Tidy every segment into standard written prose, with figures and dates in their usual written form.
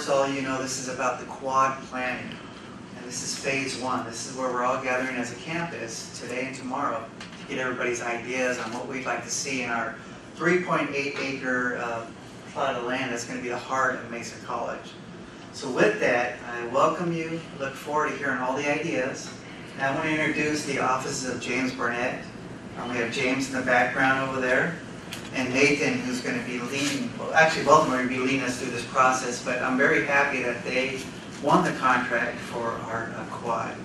course, all you know, this is about the quad planning. And this is phase one. This is where we're all gathering as a campus today and tomorrow to get everybody's ideas on what we'd like to see in our 3.8-acre plot of land that's going to be the heart of Mesa College. So with that, I welcome you, look forward to hearing all the ideas. Now I want to introduce the offices of James Burnett. We have James in the background over there, and Nathan, who's going to be leading, well, actually both of them are going to be leading us through this process, but I'm very happy that they won the contract for our quad.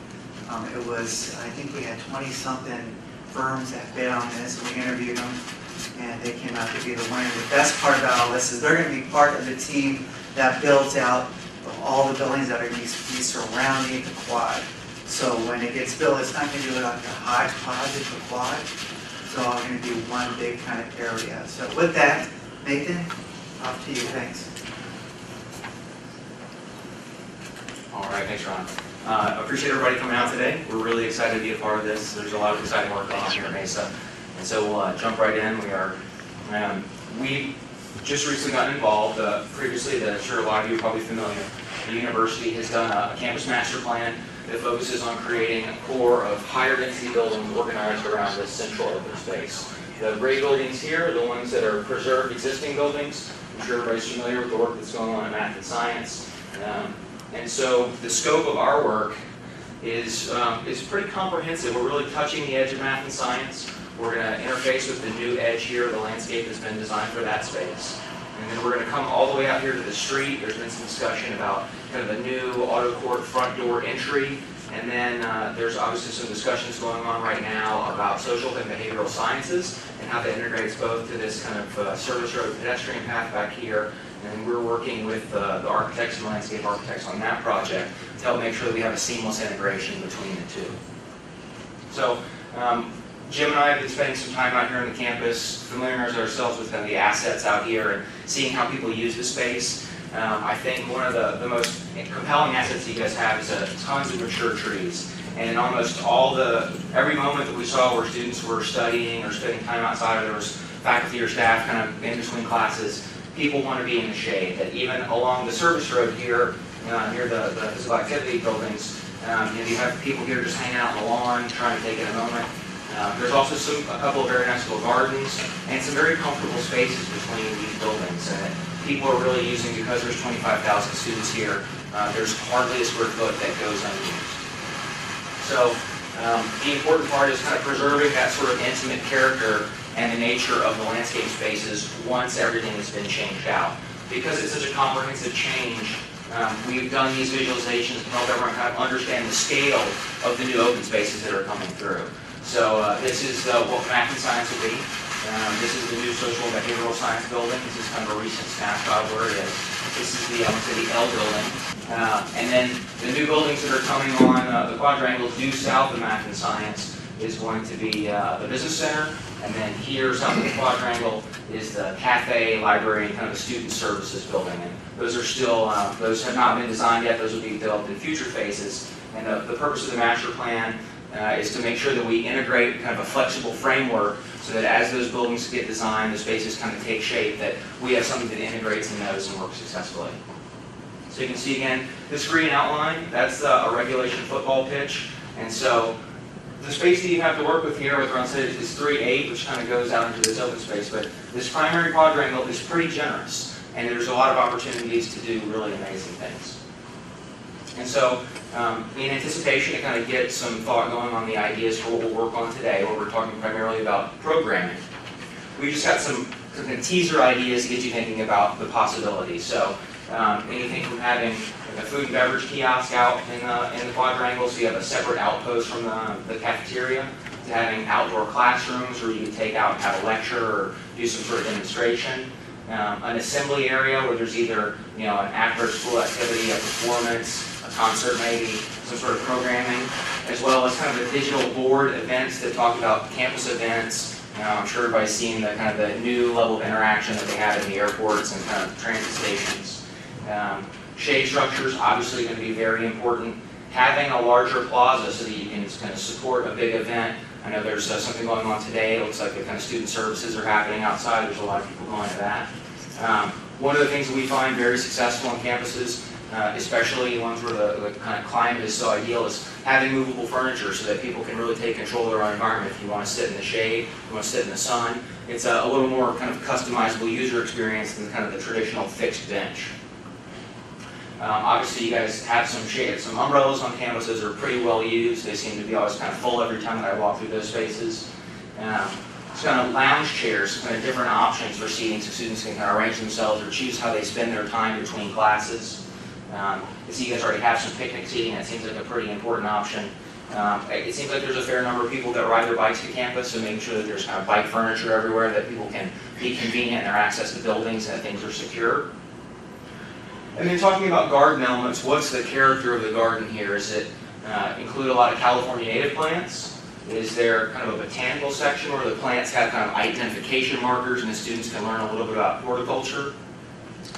It was, I think we had 20-something firms that bid on this, and we interviewed them, and they came out to be the winner. The best part about all this is they're going to be part of the team that builds out all the buildings that are going to be surrounding the quad. So when it gets built, it's not going to be like a hodgepodge of the quad. It's all going to be one big kind of area. So with that, Nathan, off to you. Thanks. All right, thanks, Ron. Appreciate everybody coming out today. We're really excited to be a part of this. There's a lot of exciting work going on here at Mesa. And so we'll jump right in. We just recently got involved. Previously, I'm sure a lot of you are probably familiar, the university has done a campus master plan that focuses on creating a core of higher density buildings organized around this central open space. The gray buildings here are the ones that are preserved existing buildings. I'm sure everybody's familiar with the work that's going on in math and science. And so the scope of our work is pretty comprehensive. We're really touching the edge of math and science. We're going to interface with the new edge here. The landscape has been designed for that space. And then we're going to come all the way out here to the street. There's been some discussion about kind of a new auto court front door entry. And then there's obviously some discussions going on right now about social and behavioral sciences and how that integrates both to this kind of service road pedestrian path back here. And we're working with the architects and landscape architects on that project to help make sure that we have a seamless integration between the two. So Jim and I have been spending some time out here on the campus, familiarizing ourselves with kind of the assets out here and seeing how people use the space. I think one of the most compelling assets that you guys have is tons of mature trees. And almost every moment that we saw where students were studying or spending time outside, or there was faculty or staff kind of in between classes, people want to be in the shade. That even along the service road here, near the physical activity buildings, you have people here just hanging out on the lawn, trying to take in a moment. There's also a couple of very nice little gardens and some very comfortable spaces between these buildings. And people are really using, because there's 25,000 students here, there's hardly a square foot that goes unused. So the important part is kind of preserving that sort of intimate character and the nature of the landscape spaces once everything has been changed out. Because it's such a comprehensive change, we've done these visualizations to help everyone kind of understand the scale of the new open spaces that are coming through. So this is what math and science will be. This is the new social and behavioral science building. This is kind of a recent snapshot of where it is. This is the L building. And then the new buildings that are coming on the quadrangle due south of math and science is going to be the business center. And then here south of the quadrangle is the cafe, library, and kind of the student services building. And those are still, those have not been designed yet. Those will be developed in future phases. And the purpose of the master plan is to make sure that we integrate kind of a flexible framework so that as those buildings get designed, the spaces kind of take shape, that we have something that integrates in those and works successfully. So you can see again, this green outline, that's a regulation football pitch. And so the space that you have to work with here with around is 3/8, which kind of goes out into this open space. But this primary quadrangle is pretty generous, and there's a lot of opportunities to do really amazing things. And so, in anticipation to kind of get some thought going on the ideas for what we'll work on today, where we're talking primarily about programming, we just got some kind of teaser ideas to get you thinking about the possibilities. So, anything from having like a food and beverage kiosk out in the quadrangle, so you have a separate outpost from the cafeteria, to having outdoor classrooms where you can take out and have a lecture or do some sort of demonstration. An assembly area where there's either an after-school activity, a performance, a concert maybe, some sort of programming, as well as kind of the digital board events that talk about campus events. I'm sure everybody's seen the kind of the new level of interaction that they have in the airports and kind of transit stations. Shade structures obviously going to be very important. Having a larger plaza so that you can kind of support a big event. I know there's something going on today. It looks like the kind of student services are happening outside. There's a lot of people going to that. One of the things that we find very successful on campuses, especially ones where the kind of climate is so ideal, is having movable furniture so that people can really take control of their own environment. If you want to sit in the shade, you want to sit in the sun, it's a little more kind of customizable user experience than kind of the traditional fixed bench. Obviously, you guys have some shade. Some umbrellas on campuses are pretty well used. They seem to be always kind of full every time that I walk through those spaces. It's kind of lounge chairs, kind of different options for seating so students can kind of arrange themselves or choose how they spend their time between classes. I see you guys already have some picnic seating. That seems like a pretty important option. It seems like there's a fair number of people that ride their bikes to campus, so making sure that there's kind of bike furniture everywhere, that people can be convenient in their access to buildings and that things are secure. And then talking about garden elements, what's the character of the garden here? Is it include a lot of California native plants? Is there kind of a botanical section where the plants have kind of identification markers and the students can learn a little bit about horticulture?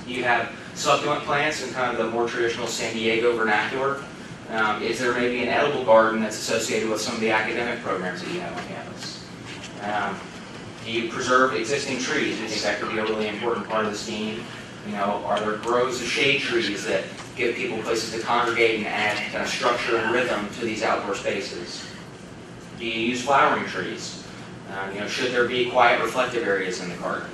You have succulent plants in kind of the more traditional San Diego vernacular. Is there maybe an edible garden that's associated with some of the academic programs that you have on campus? Do you preserve existing trees? Do you think that could be a really important part of the scheme? You know, are there groves of shade trees that give people places to congregate and add kind of structure and rhythm to these outdoor spaces? Do you use flowering trees? You know, should there be quiet reflective areas in the garden?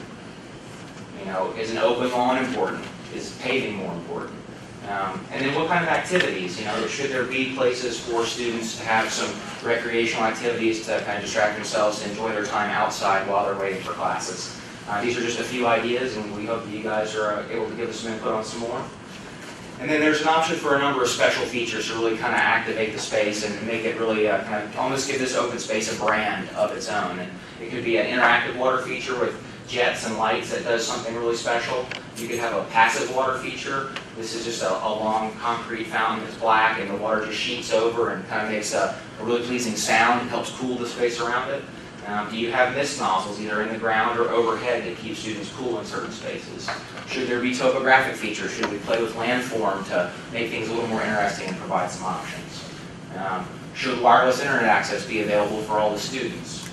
You know, is an open lawn important? Is paving more important? And then what kind of activities? You know, should there be places for students to have some recreational activities to kind of distract themselves, to enjoy their time outside while they're waiting for classes? These are just a few ideas, and we hope that you guys are able to give us some input on some more. And then there's an option for a number of special features to really kind of activate the space and make it really kind of almost give this open space a brand of its own. And it could be an interactive water feature with jets and lights that does something really special. You could have a passive water feature. This is just a long concrete fountain that's black, and the water just sheets over and kind of makes a really pleasing sound and helps cool the space around it. Do you have mist nozzles either in the ground or overhead that keep students cool in certain spaces? Should there be topographic features? Should we play with landform to make things a little more interesting and provide some options? Should wireless internet access be available for all the students?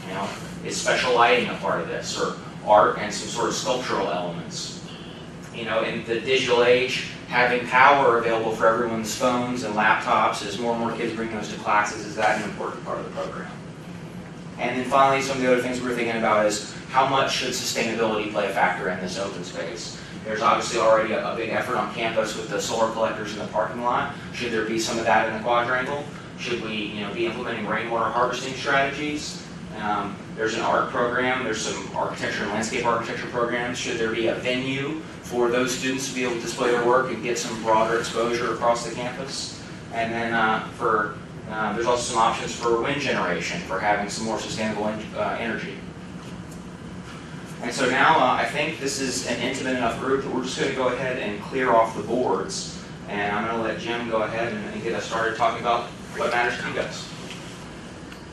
You know, is special lighting a part of this, or art and some sort of sculptural elements? You know, in the digital age, having power available for everyone's phones and laptops as more and more kids bring those to classes, is that an important part of the program? And then finally, some of the other things we're thinking about is how much should sustainability play a factor in this open space? There's obviously already a big effort on campus with the solar collectors in the parking lot. Should there be some of that in the quadrangle? Should we, be implementing rainwater harvesting strategies? There's an art program. There's some architecture and landscape architecture programs. Should there be a venue for those students to be able to display their work and get some broader exposure across the campus? And then there's also some options for wind generation, for having some more sustainable energy. And so now I think this is an intimate enough group that we're just going to go ahead and clear off the boards. And I'm going to let Jim go ahead and get us started talking about what matters to you guys.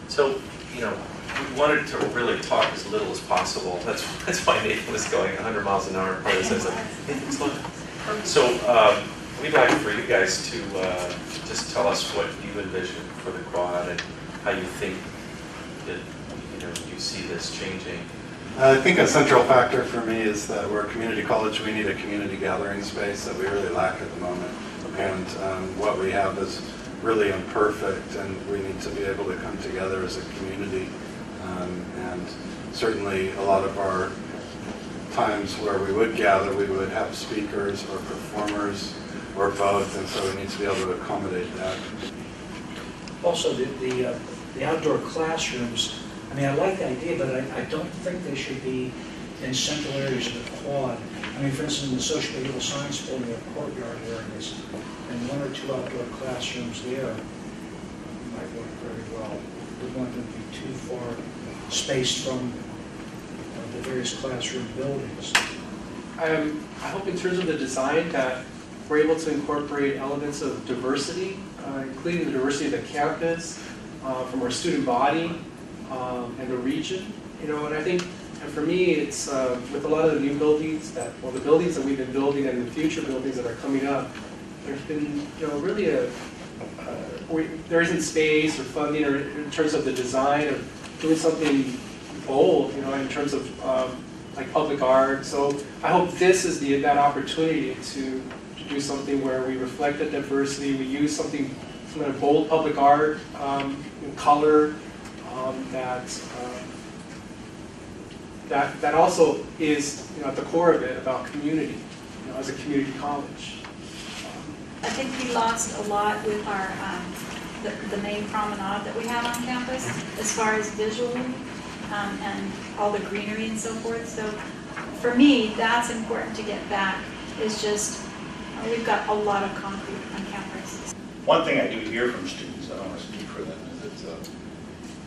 So, we wanted to really talk as little as possible. That's why Nathan was going 100 miles an hour. Part of this, I was like, Nathan, slow down. So we'd like for you guys to just tell us what you envision for the quad and how you think that you see this changing. I think a central factor for me is that we're a community college. We need a community gathering space that we really lack at the moment. And what we have is really imperfect, and we need to be able to come together as a community. And certainly a lot of our times where we would gather, we would have speakers or performers or both, and so we need to be able to accommodate that. Also, the outdoor classrooms, I like the idea, but I don't think they should be in central areas of the quad. For instance, in the social behavioral science building, we have courtyard areas, and 1 or 2 outdoor classrooms there might work very well. We don't want them to be too far spaced from the various classroom buildings. I hope in terms of the design that we're able to incorporate elements of diversity, including the diversity of the campus, from our student body, and the region. And I think, and for me, it's with a lot of the new buildings the buildings that we've been building and the future buildings that are coming up, there's been, really there isn't space or funding or in terms of the design of doing something bold, in terms of like public art. So I hope this is that opportunity to do something where we reflect the diversity, we use some kind of bold public art, in color, that also is, at the core of it about community, as a community college. I think we lost a lot with our the main promenade that we have on campus as far as visually and all the greenery and so forth. So for me, that's important to get back. Is just we've got a lot of concrete on campus. One thing I do hear from students, I don't want to speak for them, is that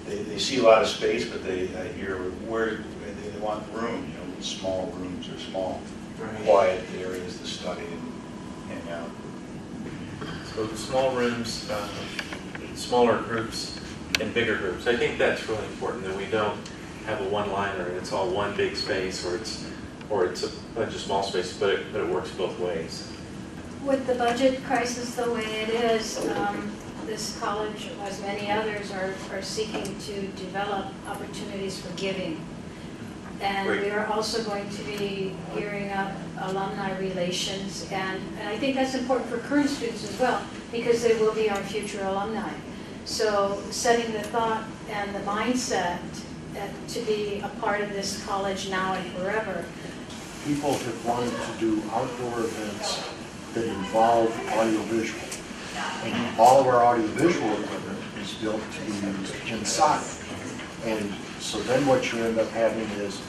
they see a lot of space, but I hear where they want room, small rooms or small, quiet areas to study and hang out. So the small rooms, smaller groups, and bigger groups. I think that's really important, that we don't have a one-liner and it's all one big space, or it's a bunch of small spaces, but it works both ways. With the budget crisis the way it is, this college, as many others, are seeking to develop opportunities for giving. And Great. we are also going to be gearing up alumni relations, and I think that's important for current students as well, because they will be our future alumni. So setting the thought and the mindset to be a part of this college now and forever. People have wanted to do outdoor events that involve audiovisual. And all of our audiovisual equipment is built to be used inside. And so then what you end up having is,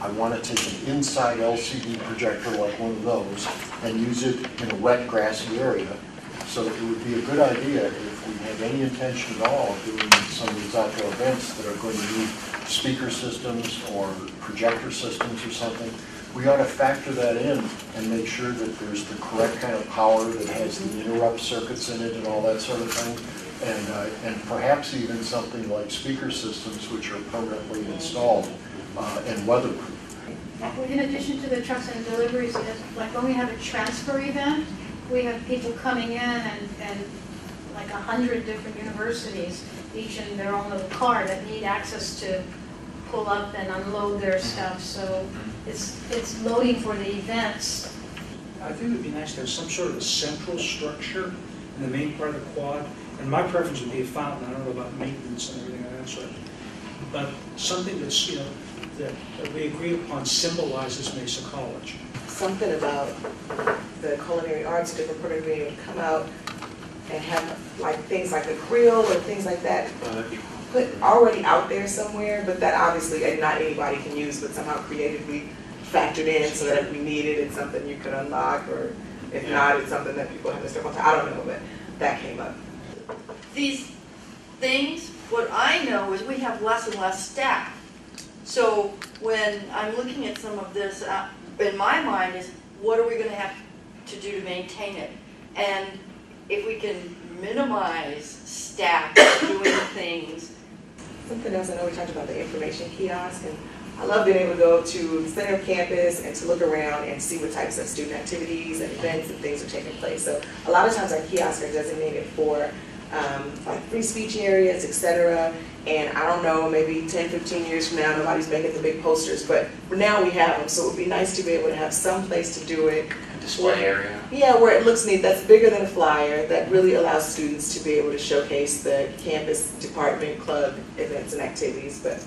I want to take an inside LCD projector like one of those and use it in a wet, grassy area. So it would be a good idea if we have any intention at all of doing some of these outdoor events that are going to need speaker systems or projector systems or something. We ought to factor that in and make sure that there's the correct kind of power that has the interrupt circuits in it and all that sort of thing. And perhaps even something like speaker systems which are permanently installed and weatherproof. In addition to the trucks and deliveries, like when we have a transfer event, we have people coming in and like 100 different universities, each in their own little car, that need access to pull up and unload their stuff. So it's loading for the events. I think it would be nice to have some sort of a central structure in the main part of the quad. And my preference would be a fountain. I don't know about maintenance and everything like that sort. But something that's, that we agree upon symbolizes Mesa College. Something about the culinary arts, different program being able to come out and have like things like a grill or things like that put already out there somewhere, but that obviously not anybody can use, but somehow creatively factored in so that if we need it, it's something you could unlock, or if not, it's something that people have to step on. I don't know, but that came up. These things, what I know is we have less and less staff. So when I'm looking at some of this, in my mind is, what are we going to have to do to maintain it? And if we can minimize staff doing things. Something else, I know we talked about the information kiosk, and I love being able to go to the center of campus and to look around and see what types of student activities and events and things are taking place. So a lot of times our kiosks are designated for like free speech areas, etc. And I don't know, maybe 10, 15 years from now, nobody's making the big posters, but for now we have them. So it would be nice to be able to have some place to do it. A display area. Yeah, where it looks neat, that's bigger than a flyer, that really allows students to be able to showcase the campus department, club events and activities. But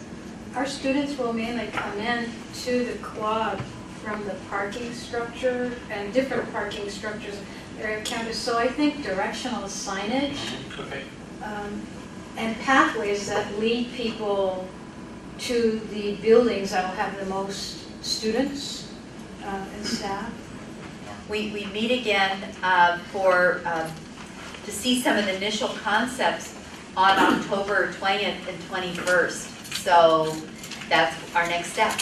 Our students will mainly come in to the quad from the parking structure and different parking structures area of campus. So I think directional signage and pathways that lead people to the buildings that will have the most students and staff. We meet again to see some of the initial concepts on October 20th and 21st. So that's our next step.